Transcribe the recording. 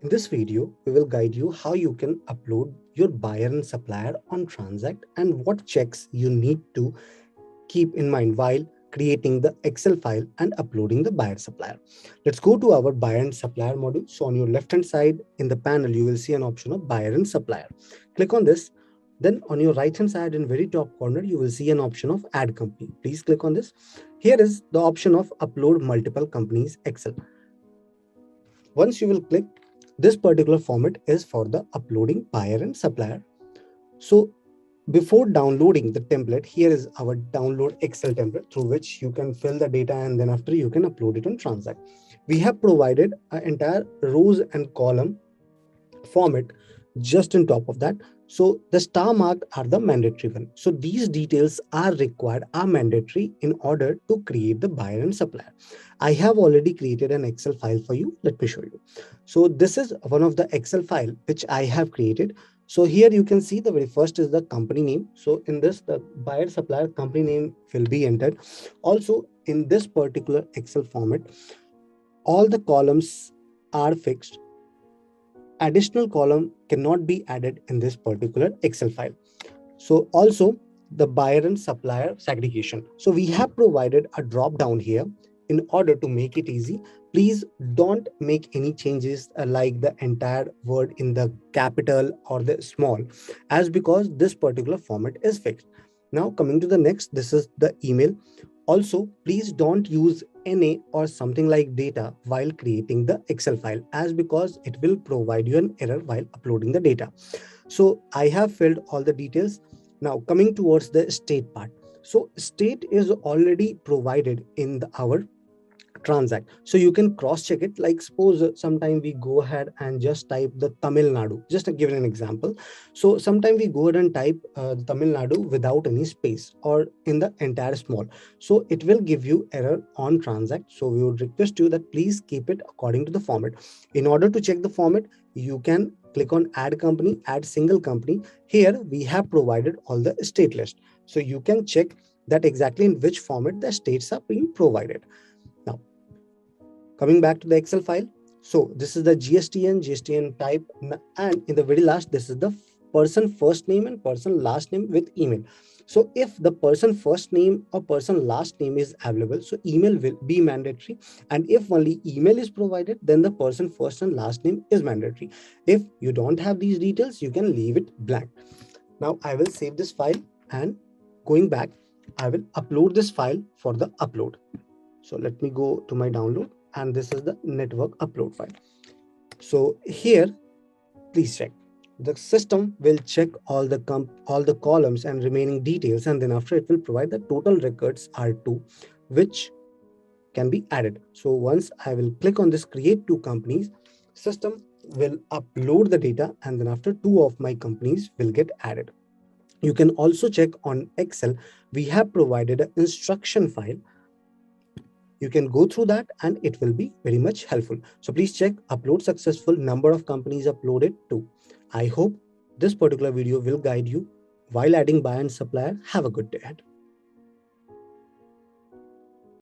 In this video, we will guide you how you can upload your buyer and supplier on TranZact and what checks you need to keep in mind while creating the Excel file and uploading the buyer supplier. Let's go to our buyer and supplier module. So on your left hand side in the panel, you will see an option of buyer and supplier. Click on this. Then on your right hand side in very top corner, you will see an option of add company. Please click on this. Here is the option of upload multiple companies Excel. Once you will click, this particular format is for the uploading buyer and supplier. So before downloading the template, here is our download Excel template through which you can fill the data and then after you can upload it on TranZact. We have provided an entire rows and column format just on top of that. So the star marked are the mandatory one. So these details are required, are mandatory in order to create the buyer and supplier. I have already created an Excel file for you. Let me show you. So this is one of the Excel file which I have created. So here you can see the very first is the company name. So in this, the buyer supplier company name will be entered. Also in this particular Excel format, all the columns are fixed. Additional column cannot be added in this particular Excel file. So also the buyer and supplier segregation. So we have provided a drop down here in order to make it easy. Please don't make any changes like the entire word in the capital or the small, as because this particular format is fixed. Now coming to the next, this is the email. Also, please don't use NA or something like data while creating the Excel file, as because it will provide you an error while uploading the data. So I have filled all the details. Now coming towards the state part. So state is already provided in our TranZact. So you can cross check it. Like suppose sometime we go ahead and just type the Tamil Nadu, just to give an example. So sometime we go ahead and type Tamil Nadu without any space or in the entire small. So it will give you error on TranZact. So we would request you that please keep it according to the format. In order to check the format, you can click on add company, add single company. Here we have provided all the state list. So you can check that exactly in which format the states are being provided. Now, coming back to the Excel file. So this is the GSTN type, and in the very last, this is the person first name and person last name with email. So if the person first name or person last name is available, so email will be mandatory. And if only email is provided, then the person first and last name is mandatory. If you don't have these details, you can leave it blank. Now I will save this file and going back, I will upload this file for the upload. So let me go to my download and this is the network upload file. So here, please check. The system will check all the columns and remaining details, and then after it will provide the total records R2, which can be added. So once I will click on this create two companies, system will upload the data, and then after two of my companies will get added. You can also check on Excel. We have provided an instruction file. You can go through that and it will be very much helpful. So please check upload successful, number of companies uploaded too. I hope this particular video will guide you while adding buyer and supplier. Have a good day ahead.